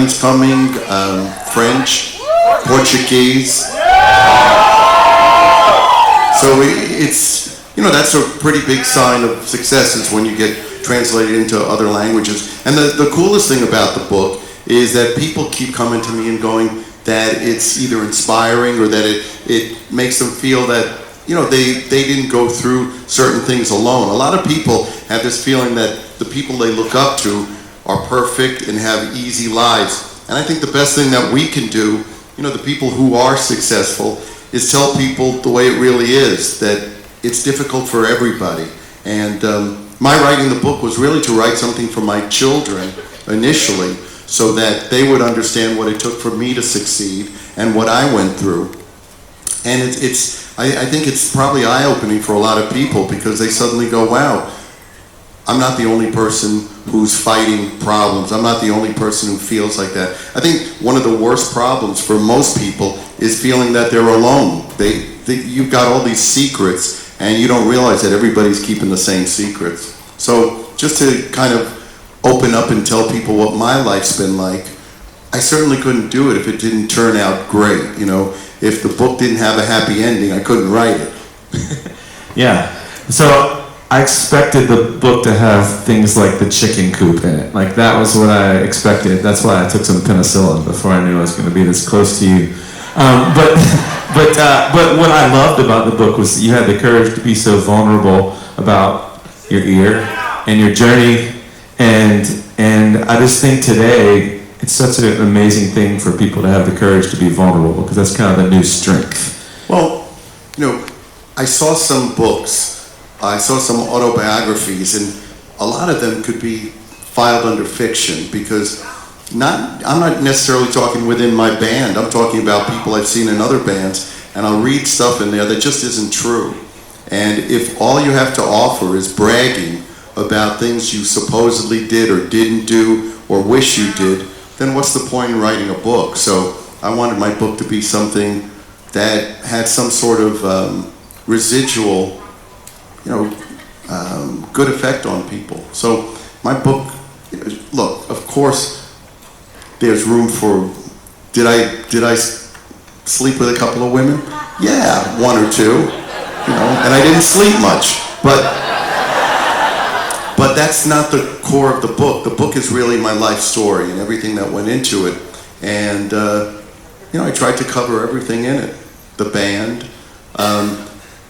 Italian's coming, French, Portuguese. So it's, that's a pretty big sign of success is when you get translated into other languages. And the coolest thing about the book is that people keep coming to me and going that it's either inspiring or that it makes them feel that, they didn't go through certain things alone. A lot of people have this feeling that the people they look up to are perfect and have easy lives. And I think the best thing that we can do, the people who are successful, is tell people the way it really is, that it's difficult for everybody. And my writing the book was really to write something for my children initially, so that they would understand what it took for me to succeed and what I went through. And I think it's probably eye-opening for a lot of people because they suddenly go, wow, I'm not the only person who's fighting problems. I'm not the only person who feels like that. I think one of the worst problems for most people is feeling that they're alone. You've got all these secrets and you don't realize that everybody's keeping the same secrets. So just to kind of open up and tell people what my life's been like, I certainly couldn't do it if it didn't turn out great. If the book didn't have a happy ending, I couldn't write it. Yeah. So I expected the book to have things like the chicken coop in it. Like that was what I expected. That's why I took some penicillin before I knew I was going to be this close to you. But what I loved about the book was that you had the courage to be so vulnerable about your ear and your journey. And I just think today it's such an amazing thing for people to have the courage to be vulnerable because that's kind of the new strength. Well, I saw some books, I saw some autobiographies, and a lot of them could be filed under fiction because I'm not necessarily talking within my band. I'm talking about people I've seen in other bands, and I'll read stuff in there that just isn't true. And if all you have to offer is bragging about things you supposedly did or didn't do or wish you did, then what's the point in writing a book? So I wanted my book to be something that had some sort of residual, good effect on people. So my book, look, of course, there's room for, did I sleep with a couple of women? Yeah, one or two, and I didn't sleep much, but that's not the core of the book. The book is really my life story and everything that went into it. And, I tried to cover everything in it. The band.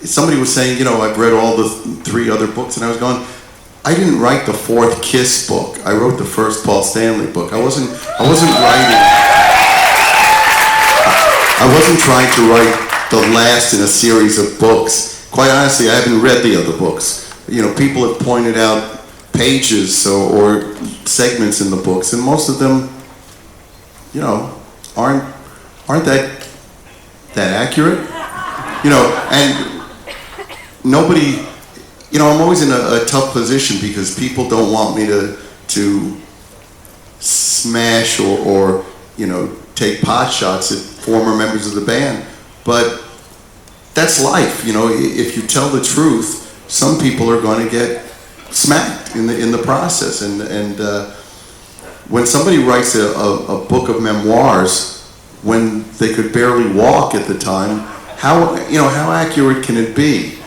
Somebody was saying, I've read all the 3 other books, and I was going, I didn't write the 4th Kiss book. I wrote the first Paul Stanley book. I wasn't trying to write the last in a series of books. Quite honestly, I haven't read the other books. People have pointed out pages or segments in the books, and most of them, aren't that accurate? And nobody, I'm always in a tough position because people don't want me to smash or take pot shots at former members of the band, but that's life. If you tell the truth, some people are going to get smacked in the process, and when somebody writes a book of memoirs when they could barely walk at the time, how accurate can it be?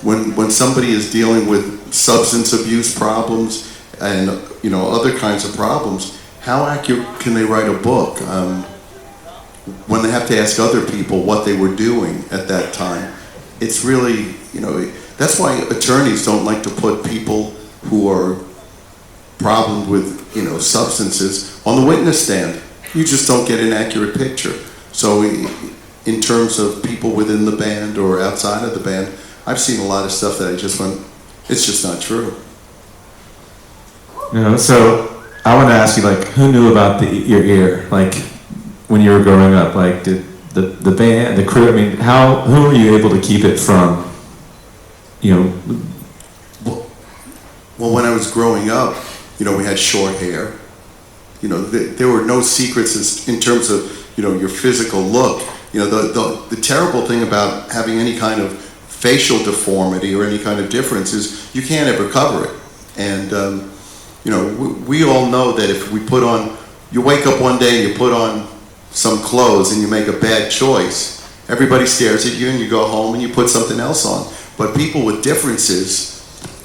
When somebody is dealing with substance abuse problems and other kinds of problems, how accurate can they write a book when they have to ask other people what they were doing at that time? It's really, that's why attorneys don't like to put people who are problemed with, substances on the witness stand. You just don't get an accurate picture. So in terms of people within the band or outside of the band, I've seen a lot of stuff that I just went, it's just not true. So I want to ask you, who knew about your ear? When you were growing up, did the band, the crew, who were you able to keep it from, Well, when I was growing up, we had short hair. There were no secrets in terms of, your physical look. The terrible thing about having any kind of facial deformity or any kind of difference is you can't ever cover it. And, we all know that if we put on you wake up one day and you put on some clothes and you make a bad choice. Everybody stares at you and you go home and you put something else on. But people with differences,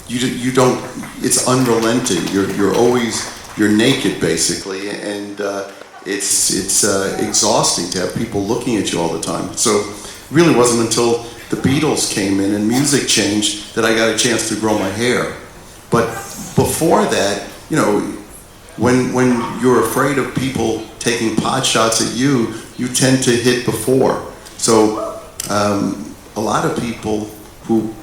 you don't, it's unrelenting. You're naked basically, and it's exhausting to have people looking at you all the time. So it really wasn't until the Beatles came in and music changed that I got a chance to grow my hair. But before that, you know, when you're afraid of people taking pot shots at you, you tend to hit before. So a lot of people who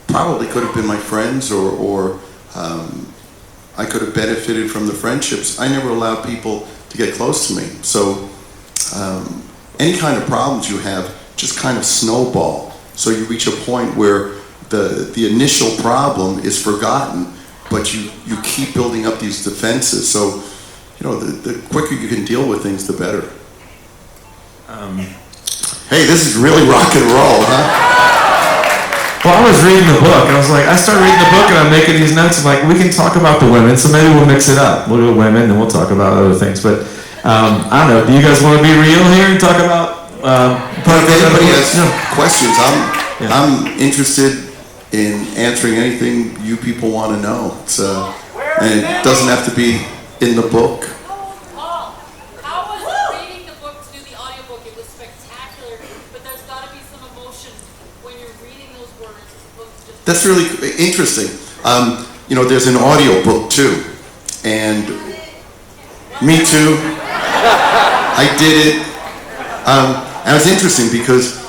probably could have been my friends or I could have benefited from the friendships, I never allowed people to get close to me. So any kind of problems you have just kind of snowball. So you reach a point where the initial problem is forgotten, but you keep building up these defenses. So, you know, the quicker you can deal with things, the better. Hey, this is really rock and roll, huh? Well, I was reading the book, and I was like, I started reading the book, and I'm making these notes. I'm like, we can talk about the women, so maybe we'll mix it up. We'll do women, and we'll talk about other things. But I don't know. Do you guys want to be real here and talk about? If anybody has questions, I'm interested in answering anything you people want to know. And it doesn't have to be in the book. How was it reading the book to do the audiobook? It was spectacular, but there's got to be some emotion when you're reading those words as opposed to just... That's really interesting. You know, there's an audio book too, and me too. I did it. And it was interesting because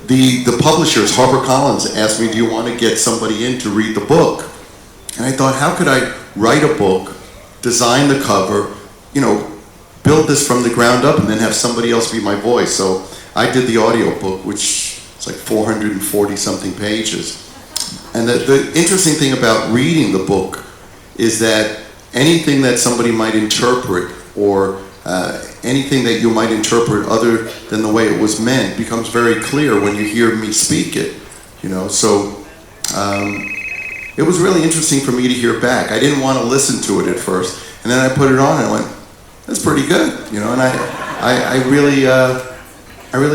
the publishers, HarperCollins, asked me, do you want to get somebody in to read the book? And I thought, how could I write a book, design the cover, you know, build this from the ground up, and then have somebody else be my voice? So I did the audio book, which is like 440 something pages. And the interesting thing about reading the book is that anything that somebody might interpret or anything that you might interpret other than the way it was meant becomes very clear when you hear me speak it, you know. So it was really interesting for me to hear back. I didn't want to listen to it at first, and then I put it on and I went, that's pretty good, you know. And I really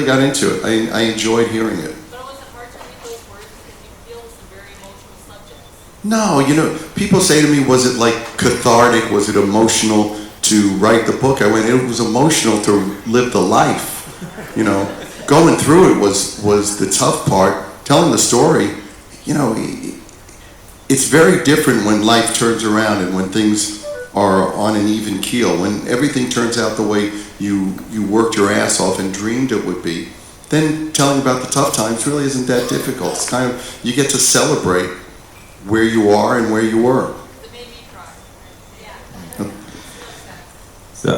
got into it. I enjoyed hearing it. But was it hard to read those words because you feel some very emotional subjects? No, you know, people say to me, was it like cathartic? Was it emotional to write the book? I went, it was emotional to live the life. You know, going through it was the tough part. Telling the story, you know, it's very different when life turns around and when things are on an even keel. When everything turns out the way you worked your ass off and dreamed it would be, then telling about the tough times really isn't that difficult. It's kind of, you get to celebrate where you are and where you were. It made me cry. Yeah. So,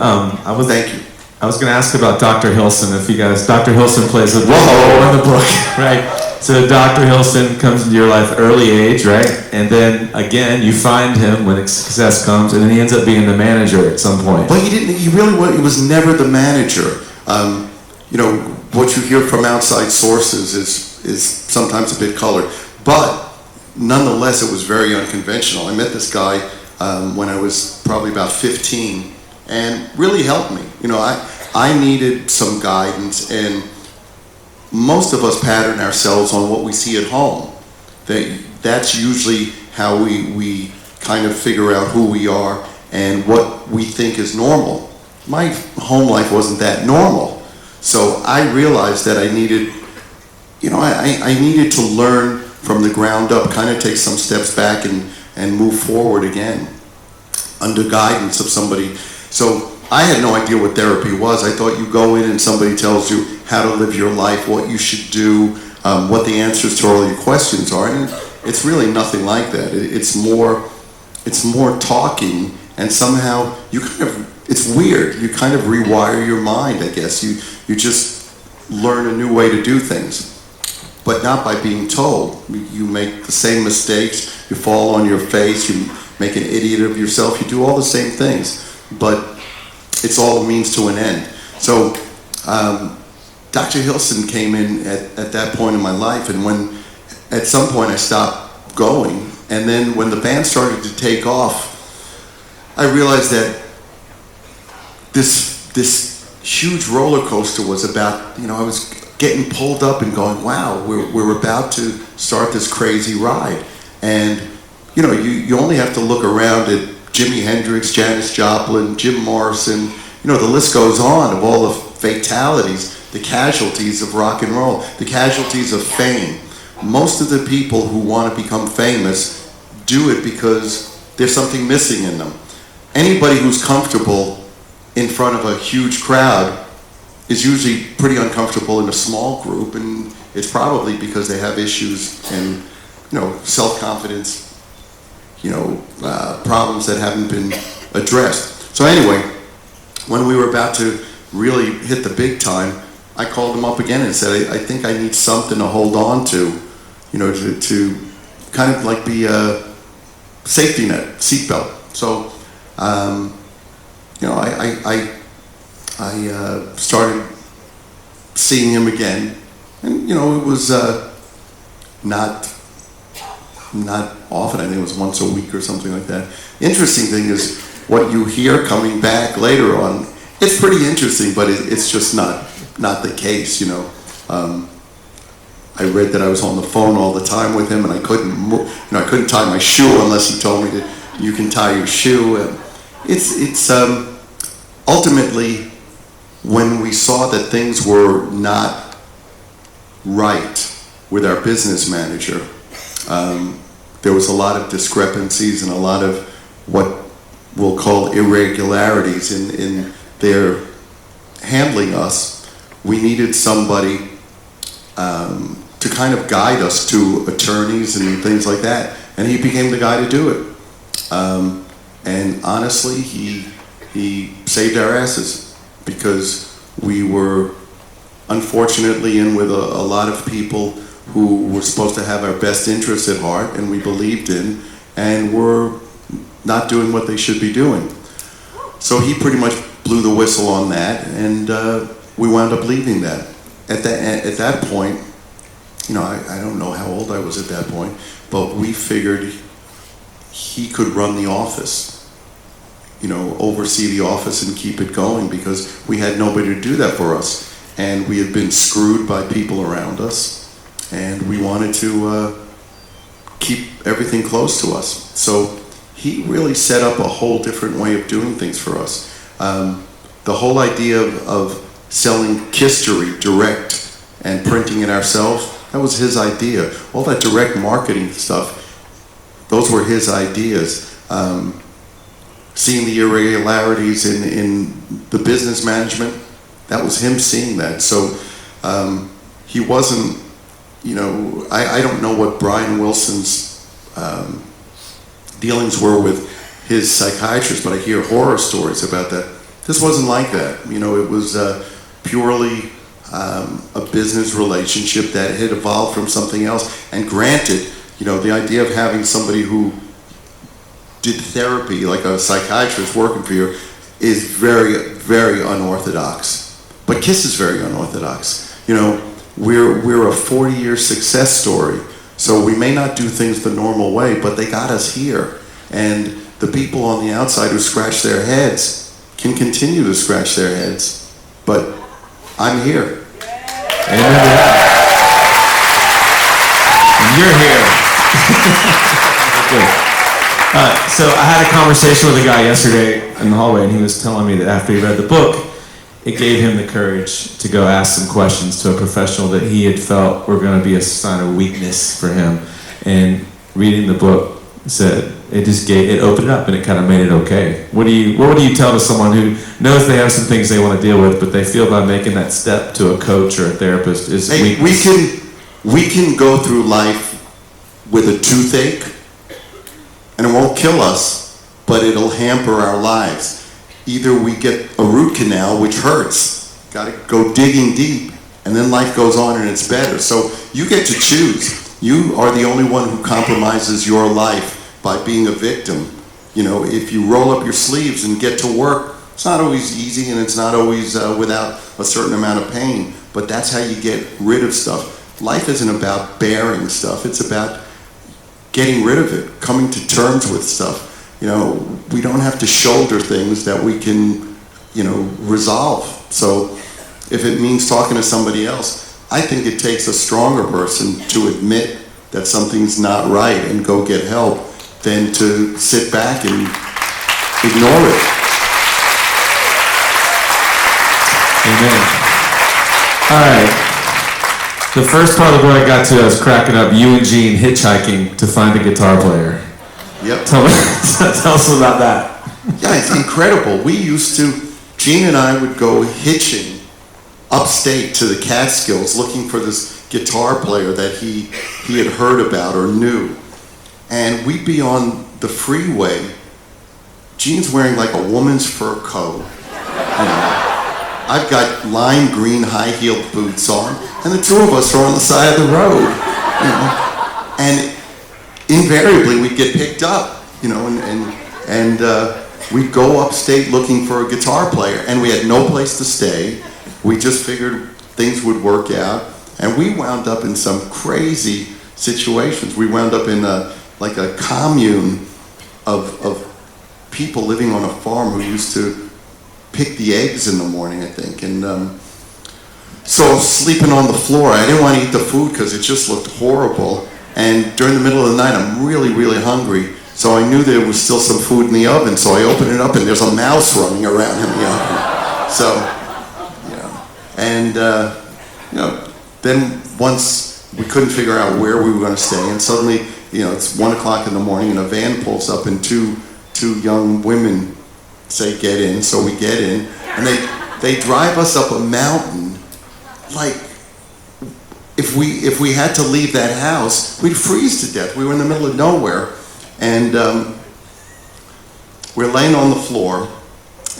Thank you. I was going to ask about Dr. Hilson. If you guys, Dr. Hilson plays a role in the book, right? So Dr. Hilson comes into your life early age, right? And then again, you find him when success comes, and then he ends up being the manager at some point. But he was never the manager. You know, what you hear from outside sources is sometimes a bit colored, but nonetheless, it was very unconventional. I met this guy when I was probably about 15, and really helped me. You know, I needed some guidance, and most of us pattern ourselves on what we see at home. That's usually how we kind of figure out who we are and what we think is normal. My home life wasn't that normal. So I realized that I needed, you know, I needed to learn from the ground up, kind of take some steps back and move forward again under guidance of somebody. So I had no idea what therapy was. I thought you go in and somebody tells you how to live your life, what you should do, what the answers to all your questions are. And it's really nothing like that. It's more talking, and somehow you kind of, it's weird. You kind of rewire your mind, I guess. You just learn a new way to do things, but not by being told. You make the same mistakes, you fall on your face, you make an idiot of yourself, you do all the same things, but it's all a means to an end. So Dr. Hilson came in at that point in my life, and when at some point I stopped going, and then when the band started to take off, I realized that this huge roller coaster was about, I was getting pulled up and going, wow, we're about to start this crazy ride. And, you only have to look around at Jimi Hendrix, Janis Joplin, Jim Morrison, the list goes on of all the fatalities, the casualties of rock and roll, the casualties of fame. Most of the people who want to become famous do it because there's something missing in them. Anybody who's comfortable in front of a huge crowd is usually pretty uncomfortable in a small group, and it's probably because they have issues and, self-confidence, problems that haven't been addressed. So anyway, when we were about to really hit the big time, I called him up again and said, I think I need something to hold on to, to kind of like be a safety net, seatbelt. So, I started seeing him again, and it was not often. I think it was once a week or something like that. Interesting thing is what you hear coming back later on. It's pretty interesting, but it's just not the case. I read that I was on the phone all the time with him, and I couldn't tie my shoe unless he told me that you can tie your shoe. It's ultimately, when we saw that things were not right with our business manager, there was a lot of discrepancies and a lot of what we'll call irregularities in their handling us. We needed somebody to kind of guide us to attorneys and things like that, and he became the guy to do it. And honestly, he saved our asses, because we were unfortunately in with a lot of people who were supposed to have our best interests at heart and we believed in, and were not doing what they should be doing. So he pretty much blew the whistle on that, and we wound up leaving that. At that point, I don't know how old I was at that point, but we figured he could run the office, oversee the office and keep it going, because we had nobody to do that for us. And we had been screwed by people around us, and we wanted to keep everything close to us. So he really set up a whole different way of doing things for us. The whole idea of selling Kistery direct and printing it ourselves, that was his idea. All that direct marketing stuff, those were his ideas. Seeing the irregularities in the business management, that was him seeing that. So he wasn't, I don't know what Brian Wilson's dealings were with his psychiatrist, but I hear horror stories about that. This wasn't like that. It was purely a business relationship that had evolved from something else. And granted, the idea of having somebody who did therapy, like a psychiatrist working for you, is very, very unorthodox. But KISS is very unorthodox. We're a 40-year success story. So we may not do things the normal way, but they got us here. And the people on the outside who scratch their heads can continue to scratch their heads. But I'm here. Amen to that. You're here. Good. So I had a conversation with a guy yesterday in the hallway, and he was telling me that after he read the book, it gave him the courage to go ask some questions to a professional that he had felt were going to be a sign of weakness for him. And reading the book said it opened it up, and it kind of made it okay. What would you tell to someone who knows they have some things they want to deal with, but they feel by making that step to a coach or a therapist is weakness? We can go through life with a toothache, and it won't kill us, but it'll hamper our lives. Either we get a root canal, which hurts, got to go digging deep, and then life goes on and it's better. So you get to choose. You are the only one who compromises your life by being a victim. If you roll up your sleeves and get to work, it's not always easy, and it's not always without a certain amount of pain, but that's how you get rid of stuff. Life isn't about bearing stuff, it's about getting rid of it, coming to terms with stuff. We don't have to shoulder things that we can, resolve. So if it means talking to somebody else, I think it takes a stronger person to admit that something's not right and go get help than to sit back and ignore it. Amen. All right. The first part of the book I got to, I was cracking up. You and Gene hitchhiking to find a guitar player. Yep. Tell us about that. Yeah, it's incredible. Gene and I would go hitching upstate to the Catskills looking for this guitar player that he had heard about or knew. And we'd be on the freeway. Gene's wearing like a woman's fur coat. I've got lime green high-heeled boots on, and the two of us are on the side of the road. And invariably we'd get picked up, and we'd go upstate looking for a guitar player, and we had no place to stay. We just figured things would work out, and we wound up in some crazy situations. We wound up in a commune of people living on a farm who used to pick the eggs in the morning, I think, and so I was sleeping on the floor. I didn't want to eat the food because it just looked horrible, and during the middle of the night I'm really, really hungry. So I knew there was still some food in the oven, so I opened it up and there's a mouse running around in the oven. So, and then once we couldn't figure out where we were going to stay, and suddenly, it's 1 o'clock in the morning and a van pulls up and two young women say get in, so we get in, and they drive us up a mountain. Like, if we had to leave that house, we'd freeze to death. We were in the middle of nowhere. And we're laying on the floor,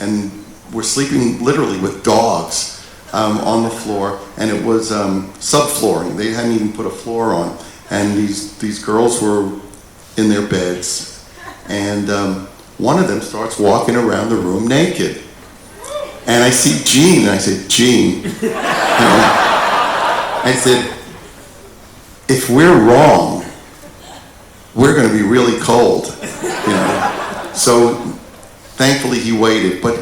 and we're sleeping literally with dogs on the floor, and it was subflooring. They hadn't even put a floor on, and these girls were in their beds, and one of them starts walking around the room naked, and I see Gene, and I said, Gene, I said, if we're wrong, we're going to be really cold, So thankfully he waited, but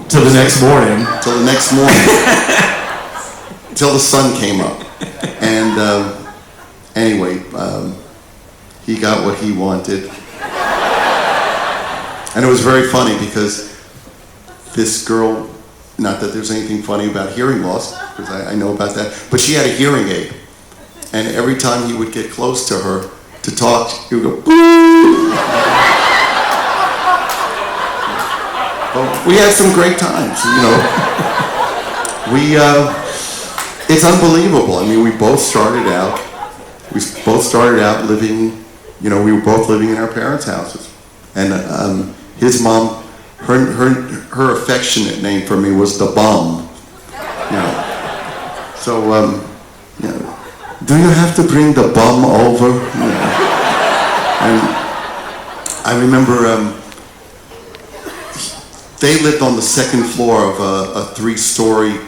till the next morning. Till the next morning, till the sun came up, and anyway, he got what he wanted, and it was very funny because this girl, not that there's anything funny about hearing loss, because I know about that, but she had a hearing aid, and every time he would get close to her to talk, he would go, boo! Well, we had some great times, it's unbelievable. I mean, we both started out living, we were both living in our parents' houses. And his mom, her affectionate name for me was the bum. So, do you have to bring the bum over? And I remember they lived on the second floor of a 3-story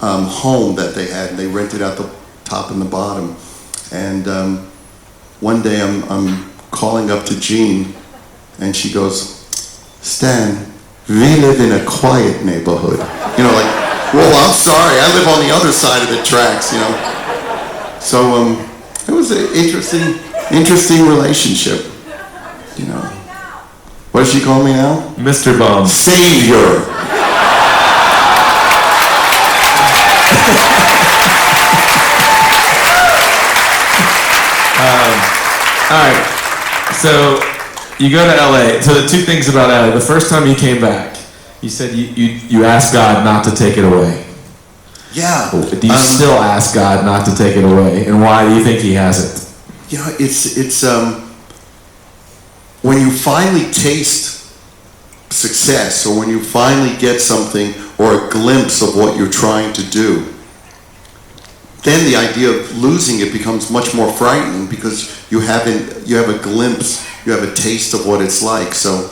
home that they had, and they rented out the top and the bottom. And one day I'm calling up to Jean, and she goes, Stan, we live in a quiet neighborhood. Well, I'm sorry, I live on the other side of the tracks, So it was an interesting relationship, What does she call me now? Mr. Bum. Savior. All right, so you go to LA. So the two things about LA. The first time you came back, you said you asked God not to take it away. Yeah. Do you still ask God not to take it away, and why do you think He hasn't? It's when you finally taste success, or when you finally get something or a glimpse of what you're trying to do, then the idea of losing it becomes much more frightening, because you have a glimpse, you have a taste of what it's like. So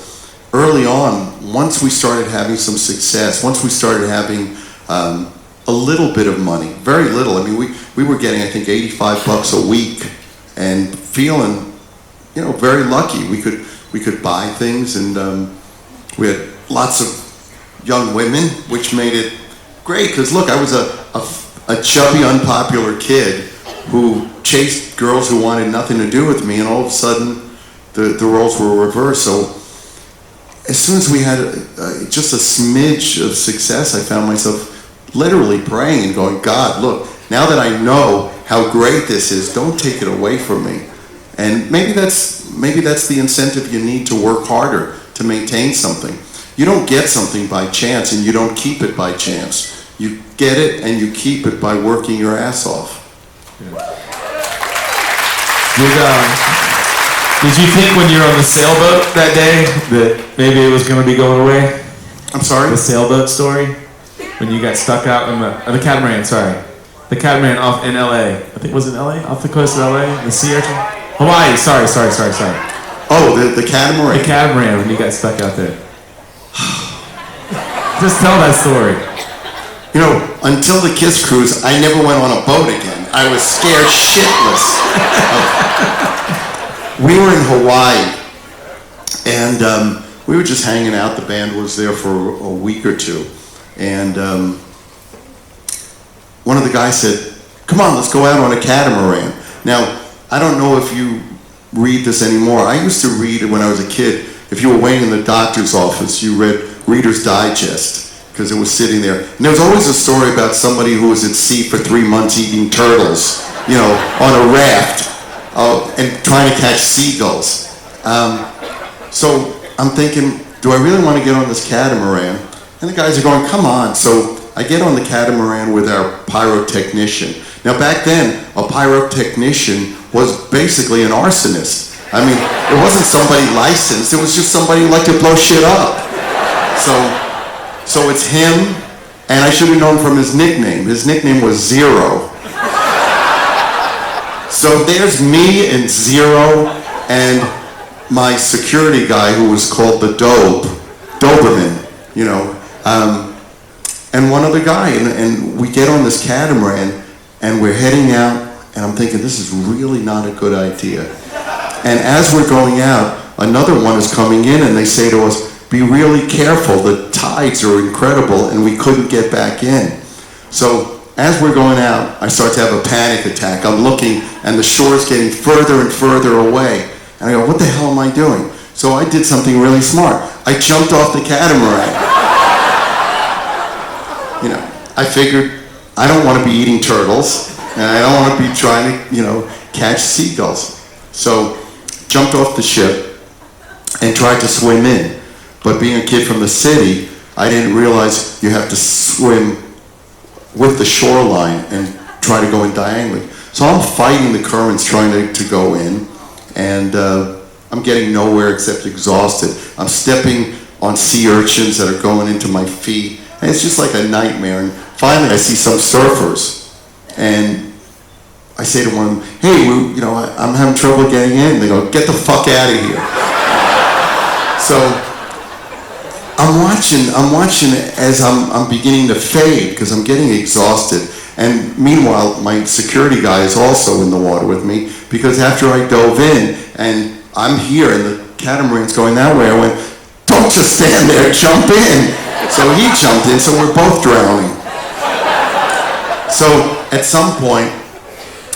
early on, once we started having some success, once we started having a little bit of money, very little. I mean, we were getting, I think, $85 a week, and feeling, very lucky. We could buy things, and we had lots of young women, which made it great. Because look, I was a chubby, unpopular kid who chased girls who wanted nothing to do with me, and all of a sudden, the roles were reversed. So as soon as we had just a smidge of success, I found myself literally praying and going, God, look, now that I know how great this is, don't take it away from me. And maybe that's the incentive you need to work harder to maintain something. You don't get something by chance, and you don't keep it by chance. You get it and you keep it by working your ass off. Did you think when you were on the sailboat that day that maybe it was going to be going away? I'm sorry? The sailboat story? When you got stuck out in the catamaran, sorry. The catamaran off in LA. I think it was in LA? Off the coast of LA? The sea urchin? Hawaii, sorry. Oh, the catamaran. The catamaran when you got stuck out there. Just tell that story. You know, until the KISS cruise, I never went on a boat again. I was scared shitless. We were in Hawaii, and we were just hanging out. The band was there for a week or two, and one of the guys said, come on, let's go out on a catamaran. Now, I don't know if you read this anymore. I used to read it when I was a kid. If you were waiting in the doctor's office, you read Reader's Digest, because it was sitting there. And there was always a story about somebody who was at sea for 3 months eating turtles, you know, on a raft, and trying to catch seagulls. So I'm thinking, do I really want to get on this catamaran? And the guys are going, come on. So I get on the catamaran with our pyrotechnician. Now back then, a pyrotechnician was basically an arsonist. I mean, it wasn't somebody licensed, it was just somebody who liked to blow shit up. So it's him, and I should have known from his nickname. His nickname was Zero. So there's me and Zero, and my security guy who was called the Doberman, you know, and one other guy, and we get on this catamaran, and we're heading out, and I'm thinking, this is really not a good idea. And as we're going out, another one is coming in, and they say to us, be really careful, the tides are incredible, and we couldn't get back in. So as we're going out, I start to have a panic attack. I'm looking, and the shore is getting further and further away. And I go, what the hell am I doing? So I did something really smart. I jumped off the catamaran. You know, I figured I don't want to be eating turtles, and I don't want to be trying to, you know, catch seagulls. So jumped off the ship and tried to swim in. But being a kid from the city, I didn't realize you have to swim with the shoreline and try to go in diagonally. So I'm fighting the currents trying to go in, and I'm getting nowhere except exhausted. I'm stepping on sea urchins that are going into my feet, and it's just like a nightmare. And finally I see some surfers, and I say to one of them, hey, you know, I'm having trouble getting in. They go, get the fuck out of here. So I'm watching as I'm beginning to fade because I'm getting exhausted. And meanwhile, my security guy is also in the water with me, because after I dove in and I'm here and the catamaran's going that way, I went, don't just stand there, jump in. So he jumped in, so we're both drowning. So at some point,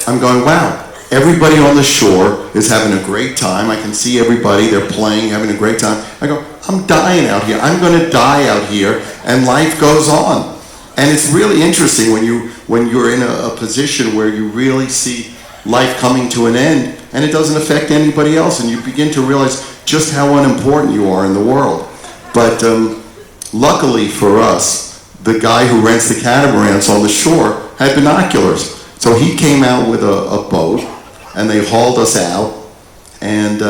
I'm going, wow, everybody on the shore is having a great time. I can see everybody, they're playing, having a great time. I go, I'm dying out here. I'm going to die out here, and life goes on. And it's really interesting when you're in a position where you really see life coming to an end, and it doesn't affect anybody else, and you begin to realize just how unimportant you are in the world. But luckily for us, the guy who rents the catamarans on the shore had binoculars. So he came out with a boat, and they hauled us out, and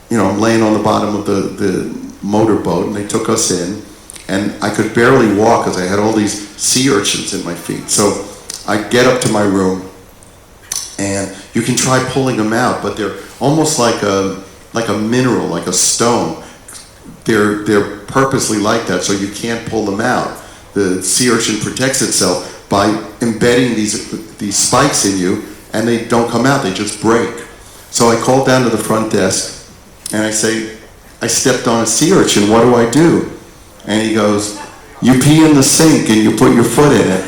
you know, I'm laying on the bottom of the motorboat, and they took us in, and I could barely walk because I had all these sea urchins in my feet. So I get up to my room, and you can try pulling them out, but they're almost like a mineral, like a stone. They're purposely like that, so you can't pull them out. The sea urchin protects itself by embedding these spikes in you, and they don't come out, they just break. So I called down to the front desk, and I say, I stepped on a sea urchin, what do I do? And he goes, "You pee in the sink and you put your foot in it."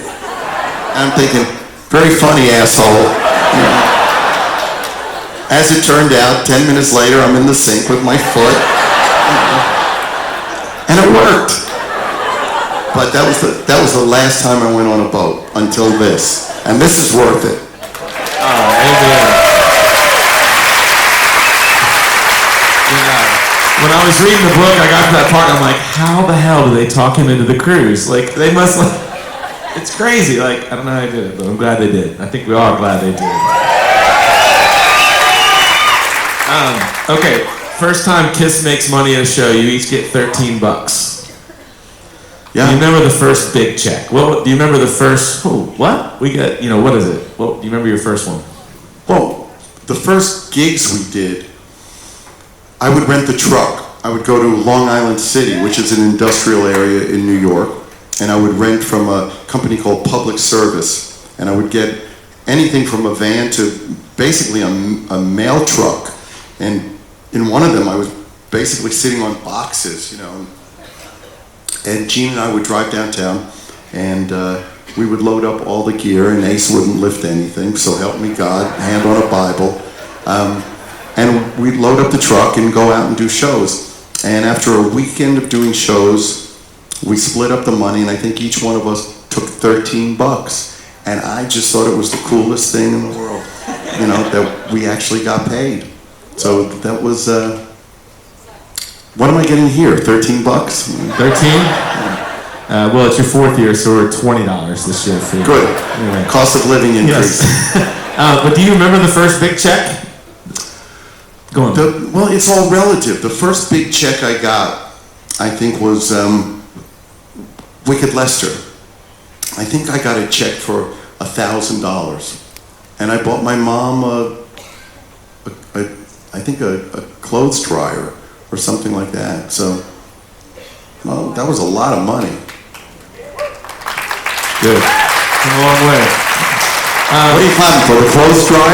And I'm thinking, very funny, asshole. You know. As it turned out, 10 minutes later, I'm in the sink with my foot. And it worked. But that was the last time I went on a boat, until this. And this is worth it. Amen. When I was reading the book, I got to that part, and I'm like, how the hell do they talk him into the cruise? Like, they must, like, it's crazy. Like, I don't know how they did it, but I'm glad they did. I think we all are glad they did. Okay, first time Kiss makes money at a show, you each get $13. Yeah. Do you remember the first big check? Well, do you remember the first, what? We got, what is it? Well, do you remember your first one? Well, the first gigs we did, I would rent the truck. I would go to Long Island City, which is an industrial area in New York, and I would rent from a company called Public Service, and I would get anything from a van to basically a mail truck. And in one of them, I was basically sitting on boxes, And Gene and I would drive downtown, and we would load up all the gear, and Ace wouldn't lift anything, so help me God, hand on a Bible. And we'd load up the truck and go out and do shows. And after a weekend of doing shows, we split up the money, and I think each one of us took $13. And I just thought it was the coolest thing in the world, that we actually got paid. So that was, what am I getting here, $13? 13? Well, it's your fourth year, so we're $20 this year for you. Good. Anyway. Cost of living increase. Yes. But do you remember the first big check? Go on. Well, it's all relative. The first big check I got, I think, was Wicked Lester. I think I got a check for $1,000. And I bought my mom a clothes dryer or something like that. So, well, that was a lot of money. Good. Come a long way. What are you clapping for, the clothes dryer?